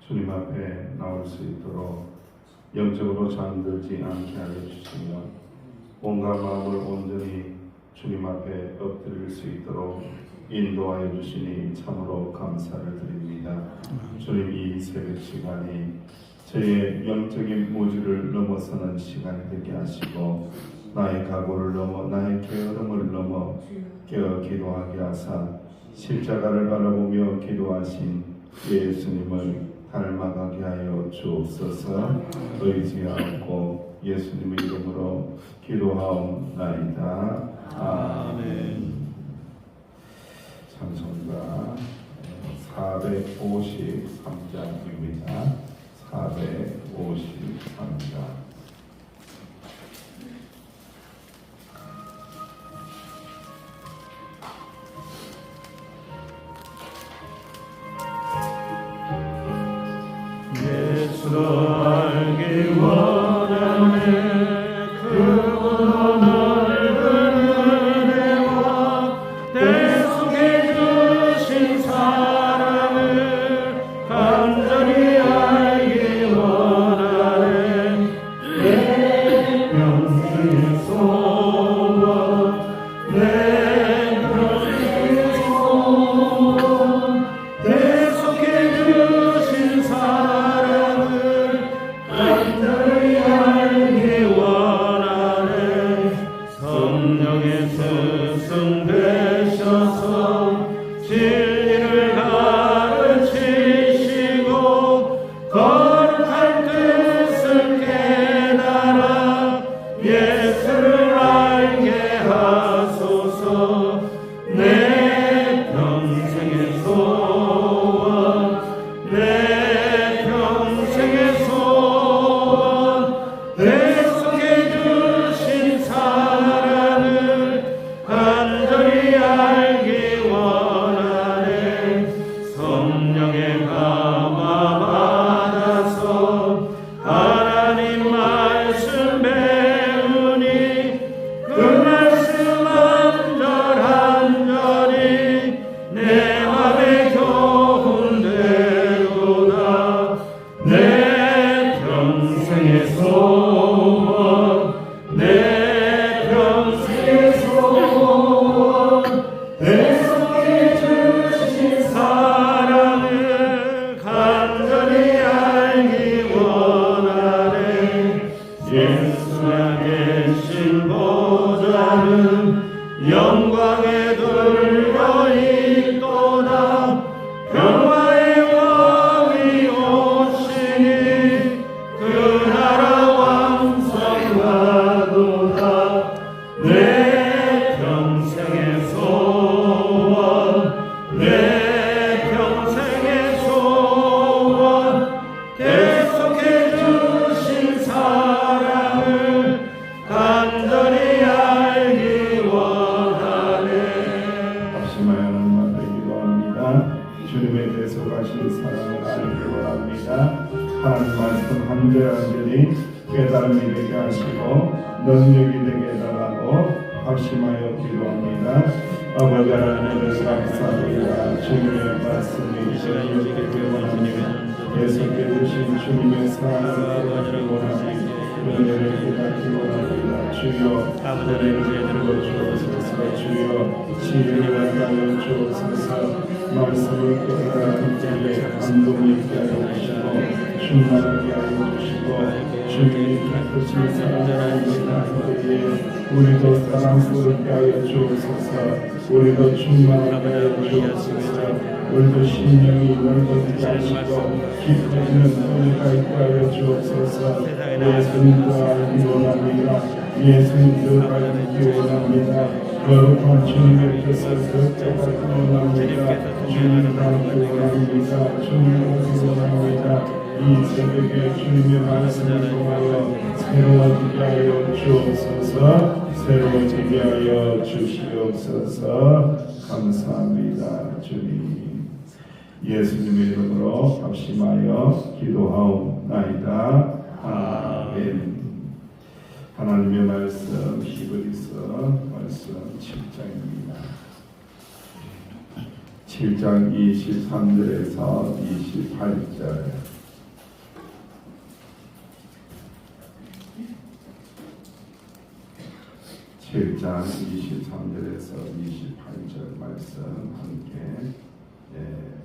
주님 앞에 나올 수 있도록 영적으로 잠들지 않게 하여 주시며 온갖 마음을 온전히 주님 앞에 엎드릴 수 있도록 인도하여 주시니 참으로 감사를 드립니다. 주님, 이 새벽 시간이 저의 영적인 무지를 넘어서는 시간이 되게 하시고 나의 각오를 넘어 나의 게으름을 넘어 깨어 기도하게 하사 십자가를 바라보며 기도하신 예수님을 닮아가게 하여 주옵소서. 의지하고 예수님의 이름으로 기도하옵나이다. 아멘. 찬송가 453장입니다. 453장. 예수를 알기 원하네. 그분 넓은 은혜와 내 속에 주신 사랑을 간절히 알기 원하네. 내 평생의 소원, 내 평생의 소원, 내 속에 주신 사랑을 간절히 알기 원하네. 성령의 스승 되셔서 진리를 가르치시고 거룩한 뜻을 깨달아 예수를 알게 하소서. 내 평생의 소원, 내 평생의 소원, 내 속에 주신 사랑을 간절히 알기 원하네. 성령의 감화 받아서 하나님 말씀 배우니 그 말씀 한절한절이 내 맘에 교훈되도다. 내 평생의 소원, 내 평생의 소원, 내 속에 주신 사랑을 간절히 알기 원하네. 예수가 계신 보좌는 영광에 들려 있도다. 평화의 왕이 오시니 그 나라 왕성하도다. 내 평생의 소원, 내 평생의 소원, 내 속에 주신 사랑을 간절히 알기 원하네. 합심하여는 만들 기도합니다. 주님의 계속하신 사랑을 알기 원합니다. 하나님 말씀 한절한절이 깨달음이 되게 하시고 능력이 되게 해달라고 합심하여 기도합니다. 아버지 하나님 감사합니다. 주님의 말씀이 저희에게 되어주시면 계속해 주신 주님의 사랑을 깨닫기 원합니다. 은혜를 깨닫기 원합니다. 주여 우리를 들어 주옵소서. 주여 지혜를 하여 주옵소서. 말씀을 깨달은 자의 감동이 있게 하여 주시고 충만하게 하여 주시고 주님이 깨끗이 사랑하는 나에게 우리도 사랑스럽게 하여 주옵소서. 우리도 충만하게 하여 주옵소서. 우리도 심령이 넓어지게 하시고 깊어지는 은혜가 있게 하여 주옵소서. 예수님도 알기 원합니다. 예수님도 알기 원합니다. 거룩한 주님의 뜻을 걷잡기 원합니다. 주님을 알기 원합니다. 주님을 알기 원합니다. 이 새벽에 주님의 말씀을 통하여 새로워지게 하여 주옵소서. 새로워지게 하여 주시옵소서. 감사합니다. 주님, 예수님의 이름으로 합심하여 기도하옵나이다. 아멘. 하나님의 말씀 히브리서 말씀 7장입니다. 7장 23절에서 28절 7장 23절에서 28절 말씀 함께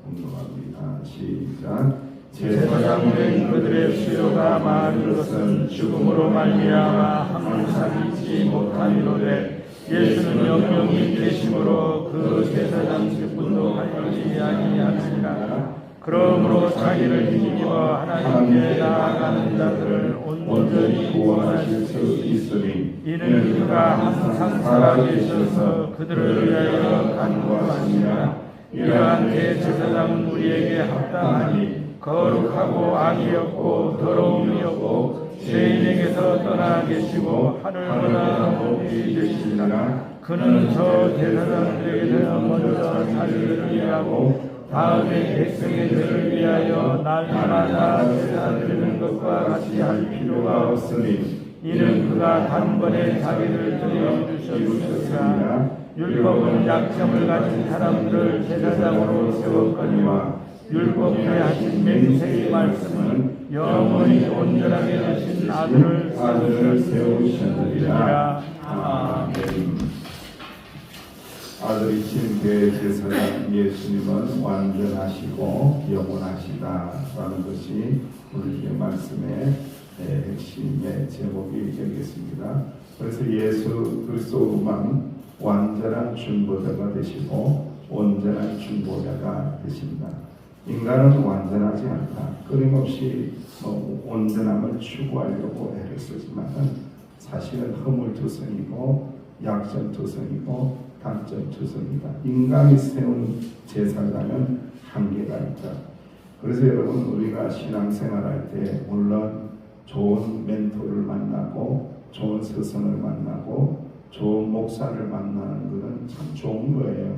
공독합니다. 시작. 제사장된 그들의 수요가 많은 것은 죽음으로 말미암아 항상 잊지 못하리로되 예수는 영영이 계심으로 그 제사장 직분도 하지 아니하시니라. 그러므로 자기를 힘입어 하나님께 나아가는 자들을 온전히 구원하실 수 있으니 이는 그가 항상 살아계셔서 그들을 위하여 간구하시니라. 이러한 대제사장은 우리에게 합당하니 거룩하고 악이 없고 더러움이 없고 죄인에게서 떠나 계시고 하늘보다 높이 계시니라. 그는 저 제사장들에게서 먼저 자기를 위하고 다음에 백성의 죄를 위하여 날마다 제사 드리는 것과 같이 할 필요가 없으니 이는 그가 단번에 자기를 드려 주셨으니라. 율법은 약점을 가진 사람들을 제사장으로 세웠거니와 율법에 하신 맹세의 말씀은 영원히 온전하게 하신 아들을 세우셨느니라. 아멘. 아들이신 대제사장 예수님은 완전하시고 영원하시다라는 것이 우리의 말씀의 핵심의 제목이 되겠습니다. 그래서 예수 그리스도만 완전한 중보자가 되시고 온전한 중보자가 되십니다. 인간은 완전하지 않다. 끊임없이 온전함을 추구하려고 애를 쓰지만 사실은 허물투성이고 약점투성이고 단점투성이다. 인간이 세운 제사장은 한계가 있다. 그래서 여러분 우리가 신앙생활할 때 물론 좋은 멘토를 만나고 좋은 스승을 만나고 좋은 목사를 만나는 것은 참 좋은 거예요.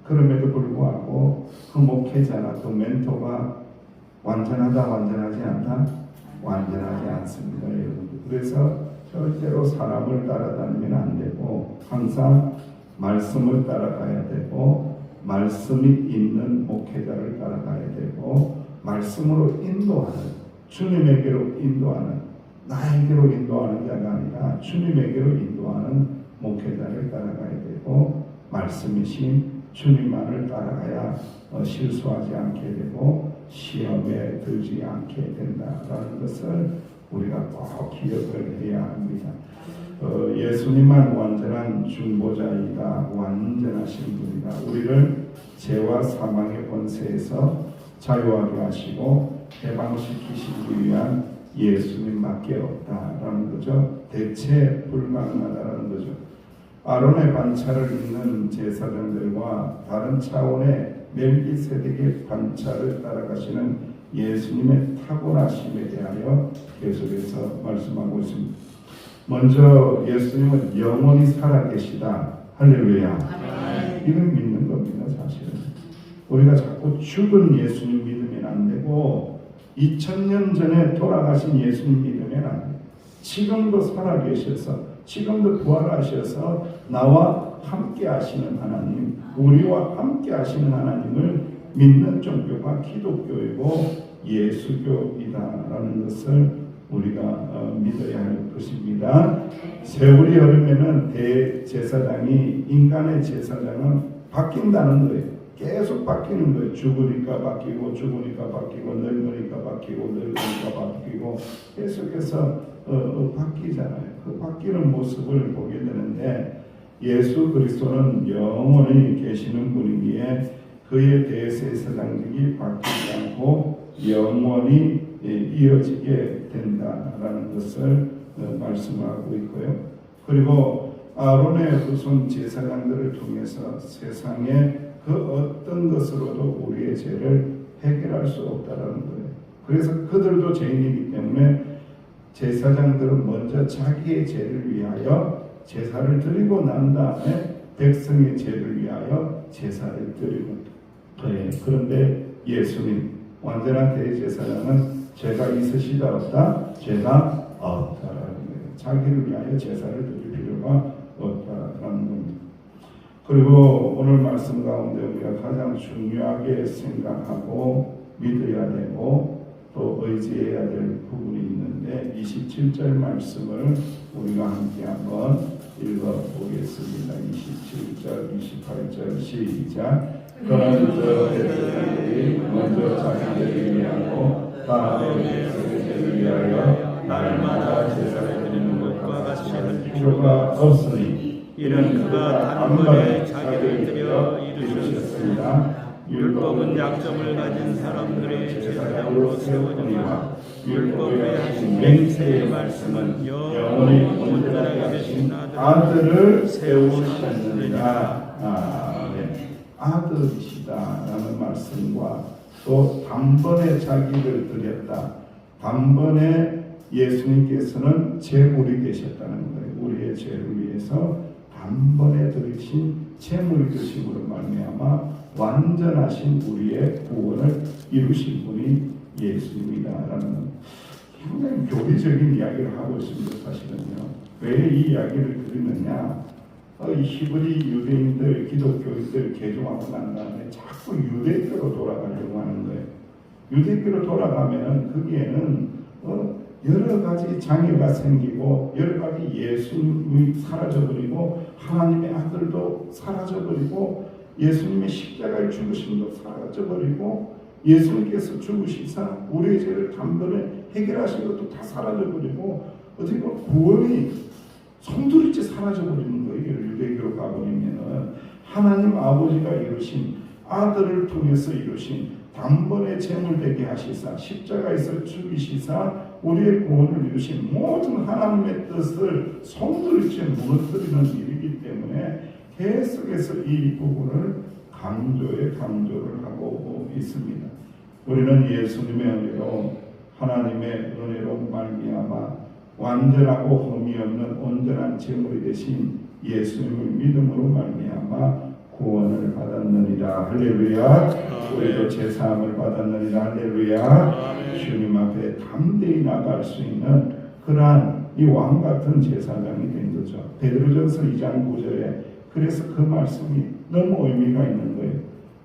그럼에도 불구하고 그 목회자나 그 멘토가 완전하다 완전하지 않다? 완전하지 않습니다. 여러분. 그래서 절대로 사람을 따라다니면 안 되고 항상 말씀을 따라가야 되고 말씀이 있는 목회자를 따라가야 되고 말씀으로 인도하는 주님에게로 인도하는 나에게로 인도하는 자가 아니라 주님에게로 인도하는 목회자를 따라가야 되고 말씀이신 주님만을 따라가야 실수하지 않게 되고 시험에 들지 않게 된다라는 것을 우리가 꼭 기억을 해야 합니다. 예수님만 완전한 중보자이다. 완전하신 분이다. 우리를 죄와 사망의 권세에서 자유하게 하시고 해방시키시기 위한 예수님밖에 없다라는 거죠. 대체 불가능하다라는 거죠. 아론의 반차를 입는 제사장들과 다른 차원의 멜기세덱의 반차를 따라가시는 예수님의 탁월하심에 대하여 계속해서 말씀하고 있습니다. 먼저 예수님은 영원히 살아계시다. 할렐루야. 이걸 믿는 겁니다. 사실은 우리가 자꾸 죽은 예수님 믿으면 안 되고 2000년 전에 돌아가신 예수님 믿으면 안 돼요. 지금도 살아계셔서 지금도 부활하셔서 나와 함께 하시는 하나님, 우리와 함께 하시는 하나님을 믿는 종교가 기독교이고 예수교이다라는 것을 우리가 믿어야 할 것입니다. 세월이 흐르면은 대제사장이 인간의 제사장은 바뀐다는 거예요. 계속 바뀌는 거예요. 죽으니까 바뀌고 죽으니까 바뀌고 늙으니까 바뀌고 늙으니까 바뀌고 계속해서 바뀌잖아요. 그 바뀌는 모습을 보게 되는데 예수 그리스도는 영원히 계시는 분이기에 그의 대제사장직이 바뀌지 않고 영원히 이어지게 된다라는 것을 말씀하고 있고요. 그리고 아론의 후손 제사장들을 통해서 세상에 그 어떤 것으로도 우리의 죄를 해결할 수 없다라는 거예요. 그래서 그들도 죄인이기 때문에 제사장들은 먼저 자기의 죄를 위하여 제사를 드리고 난 다음에 백성의 죄를 위하여 제사를 드리고 그런데 예수님 완전한 대제사장은 죄가 있으시다 없다? 죄가 없다라는 거예요. 자기를 위하여 제사를 드릴 필요가 없다라는 겁니다. 그리고 오늘 말씀 가운데 우리가 가장 중요하게 생각하고 믿어야 되고 또 의지해야 될 부분이 있는데 27절 말씀을 우리가 함께 한번 읽어보겠습니다. 27절, 28절 시작. 그런 저 백성들이 먼저 자기들을 위하고 다음에 그들을 위하여 날마다 제사를 드리는 것과 같이 할 필요가 없으니 이는 그가 단번에 자기를 들여 이루셨습니다. 율법은 약점을 가진 사람들의 제사장으로 세워지니와 율법에 하신 맹세의 말씀은 영원히 온전하게 되신 아들을 세우셨느니라. 아멘. 아들이시다라는 말씀과 또 단번에 자기를 드렸다. 단번에 예수님께서는 제물이 되셨다는 거예요. 우리의 죄를 위해서 단번에 드리신 제물이 되심으로 말미암아 완전하신 우리의 구원을 이루신 분이 예수님이다라는 굉장히 교리적인 이야기를 하고 있습니다. 사실은요. 왜 이 이야기를 드리느냐? 이 히브리 유대인들, 기독교인들 개종하고 난 다음에 자꾸 유대교로 돌아가려고 하는 거예요. 유대교로 돌아가면은 거기에는 여러 가지 장애가 생기고 여러 가지 예수님이 사라져버리고 하나님의 아들도 사라져버리고 예수님의 십자가의 죽으심도 사라져버리고 예수님께서 죽으시사 우리의 죄를 단번에 해결하신 것도 다 사라져버리고 어떻게 보면 구원이 송두리째 사라져버리는 거예요. 유대교로 가버리면은 하나님 아버지가 이루신 아들을 통해서 이루신 단번에 제물되게 하시사 십자가에서 죽이시사 우리의 구원을 이루신 모든 하나님의 뜻을 송두리째 무너뜨리는 일이기 때문에 계속해서 이 부분을 강조를 하고 있습니다. 우리는 예수님의 은혜로 하나님의 은혜로 말미암아 완전하고 흠이 없는 온전한 제물이 되신 예수님을 믿음으로 말미암아 구원을 받았느니라. 할렐루야. 우리도 제사함을 받았느니라. 할렐루야. 주님 앞에 담대히 나갈 수 있는 그러한 이 왕같은 제사장이 된 거죠. 베드로전서 2장 9절에 그래서 그 말씀이 너무 의미가 있는 거예요.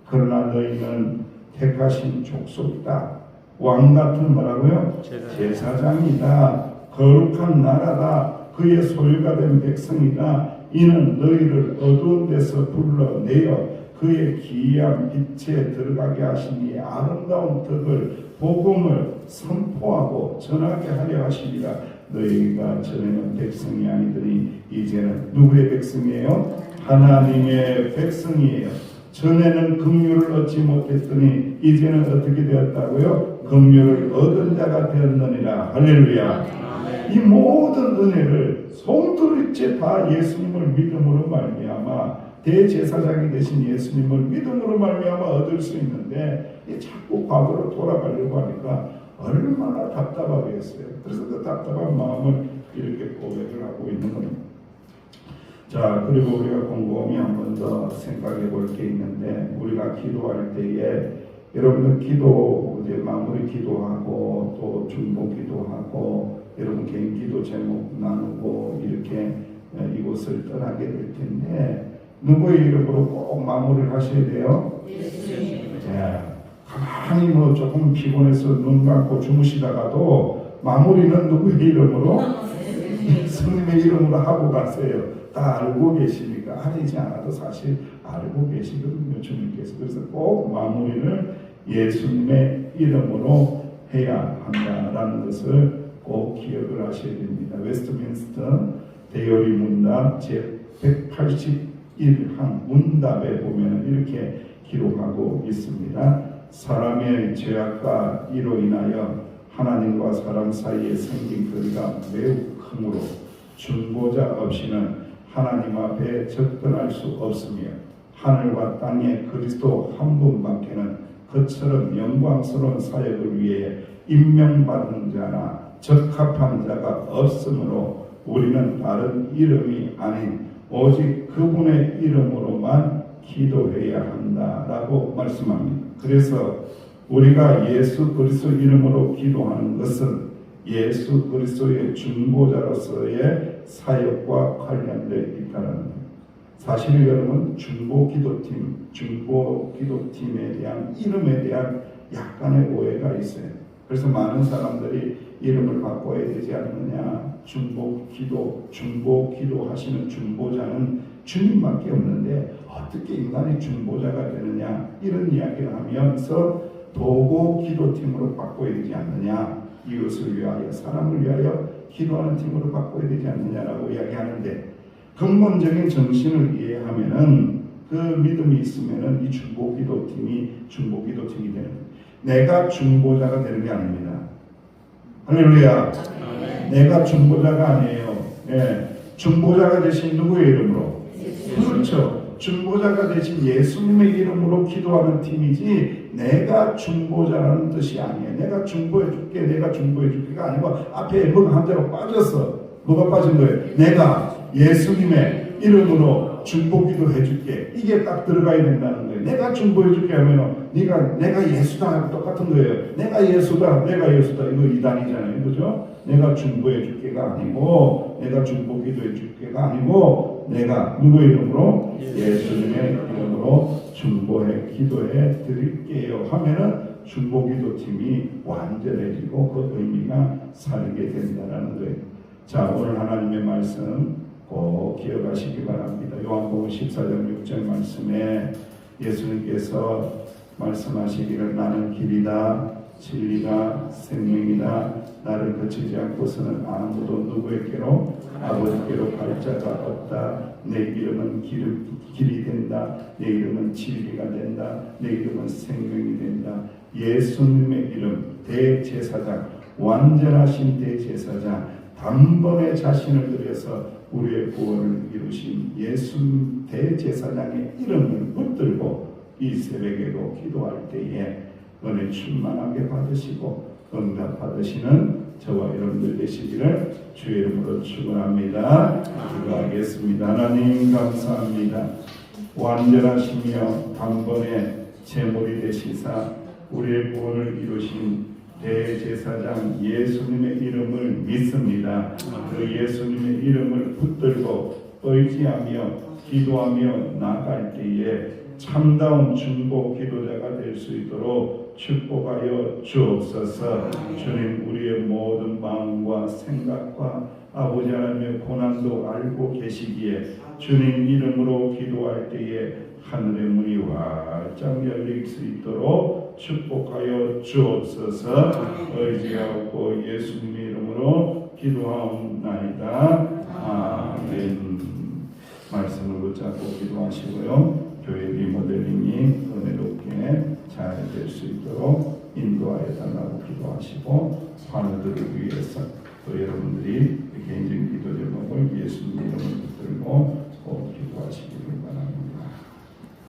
그러나 너희는 택하신 족속이다. 왕같은 뭐라고요? 제사장이다. 거룩한 나라다. 그의 소유가 된 백성이다. 이는 너희를 어두운 데서 불러내어 그의 기이한 빛에 들어가게 하신 이 아름다운 덕을 복음을 선포하고 전하게 하려 하시리라. 너희가 전에는 백성이 아니더니 이제는 누구의 백성이에요? 하나님의 백성이에요. 전에는 긍휼을 얻지 못했더니 이제는 어떻게 되었다고요? 긍휼을 얻은 자가 되었느니라. 할렐루야. 이 모든 은혜를 송두리째 다 예수님을 믿음으로 말미암아 대제사장이 되신 예수님을 믿음으로 말미암아 얻을 수 있는데 자꾸 과거로 돌아가려고 하니까 얼마나 답답하겠어요. 그래서 그 답답한 마음을 이렇게 고백을 하고 있는 겁니다. 자, 그리고 우리가 곰곰이 한 번 더 생각해 볼 게 있는데 우리가 기도할 때에 여러분들 기도 이제 마무리 기도하고 또 중보 기도하고 여러분 개인 기도 제목 나누고 이렇게 이곳을 떠나게 될 텐데 누구의 이름으로 꼭 마무리를 하셔야 돼요? 네. 가만히 뭐 조금 피곤해서 눈 감고 주무시다가도 마무리는 누구의 이름으로? 예수님의 이름으로 하고 가세요. 다 알고 계시니까 알지 않아도 사실 알고 계시거든요. 주님께서. 그래서 꼭 마무리를 예수님의 이름으로 해야 한다라는 것을 꼭 기억을 하셔야 됩니다. 웨스트민스터 대요리 문답 제181항 문답에 보면 이렇게 기록하고 있습니다. 사람의 죄악과 이로 인하여 하나님과 사람 사이에 생긴 거리가 매우 크므로 중보자 없이는 하나님 앞에 접근할 수 없으며 하늘과 땅에 그리스도 한 분밖에는 그처럼 영광스러운 사역을 위해 임명받는 자나 적합한 자가 없으므로 우리는 다른 이름이 아닌 오직 그분의 이름으로만 기도해야 한다라고 말씀합니다. 그래서 우리가 예수 그리스도 이름으로 기도하는 것은 예수 그리스도의 중보자로서의 사역과 관련되어 있다는 거예요. 사실 여러분 중보 기도팀에 대한 이름에 대한 약간의 오해가 있어요. 그래서 많은 사람들이 이름을 바꿔야 되지 않느냐, 중보 기도 하시는 중보자는 주님밖에 없는데 어떻게 인간이 중보자가 되느냐, 이런 이야기를 하면서 도고 기도팀으로 바꿔야 되지 않느냐, 이웃을 위하여 사람을 위하여 기도하는 팀으로 바꿔야 되지 않느냐라고 이야기하는데, 근본적인 정신을 이해하면은 그 믿음이 있으면은 이 중보기도팀이 되는 거예요. 내가 중보자가 되는 게 아닙니다. 할렐루야. 내가 중보자가 아니에요. 예. 중보자가 되신 누구의 이름으로? 그렇죠. 중보자가 되신 예수님의 이름으로 기도하는 팀이지, 내가 중보자라는 뜻이 아니에요. 내가 중보해 줄게, 내가 중보해 줄게가 아니고, 앞에 뭐가 한 자로 빠졌어. 뭐가 빠진 거예요? 내가 예수님의 이름으로 중보기도 해줄게. 이게 딱 들어가야 된다는 거예요. 내가 중보해줄게 하면 내가 예수다 하고 똑같은 거예요. 내가 예수다. 이거 이단이잖아요. 그죠? 내가 중보해줄게가 아니고, 내가 중보기도 해줄게가 아니고, 내가 누구의 이름으로? 예수님의 이름으로 중보해 기도해 드릴게요 하면은 중보기도팀이 완전해지고 그 의미가 살게 된다는 거예요. 자, 오늘 하나님의 말씀 꼭 기억하시기 바랍니다. 요한복음 14장 6절 말씀에 예수님께서 말씀하시기를 나는 길이다 진리다 생명이다 나를 거치지 않고서는 아무도 누구에게로 아버지께로 갈 자가 없다. 내 이름은 길이 된다. 내 이름은 진리가 된다. 내 이름은 생명이 된다. 예수님의 이름 대제사장, 완전하신 대제사장, 단번에 자신을 들여서 우리의 구원을 이루신 예수 대제사장의 이름을 붙들고 이 새벽에도 기도할 때에 은혜 충만하게 받으시고 응답 받으시는 저와 여러분들 되시기를 주의 이름으로 축원합니다. 기도하겠습니다. 하나님 감사합니다. 완전하시며 단번에 제물이 되시사 우리의 구원을 이루신 대제사장 예수님의 이름을 믿습니다. 그 예수님의 이름을 붙들고 의지하며 기도하며 나아갈 때에 참다운 중보 기도자가 될 수 있도록 축복하여 주옵소서. 주님, 우리의 모든 마음과 생각과 아버지 하나님의 고난도 알고 계시기에 주님 이름으로 기도할 때에 하늘의 문이 활짝 열릴 수 있도록 축복하여 주옵소서. 의지하고 예수님의 이름으로 기도하옵나이다. 아멘. 말씀을 붙잡고 기도하시고요. 교회 리모델링이 은혜롭게 잘 될 수 있도록 인도하여 달라고 기도하시고 환우들을 위해서 또 여러분들이 개인적인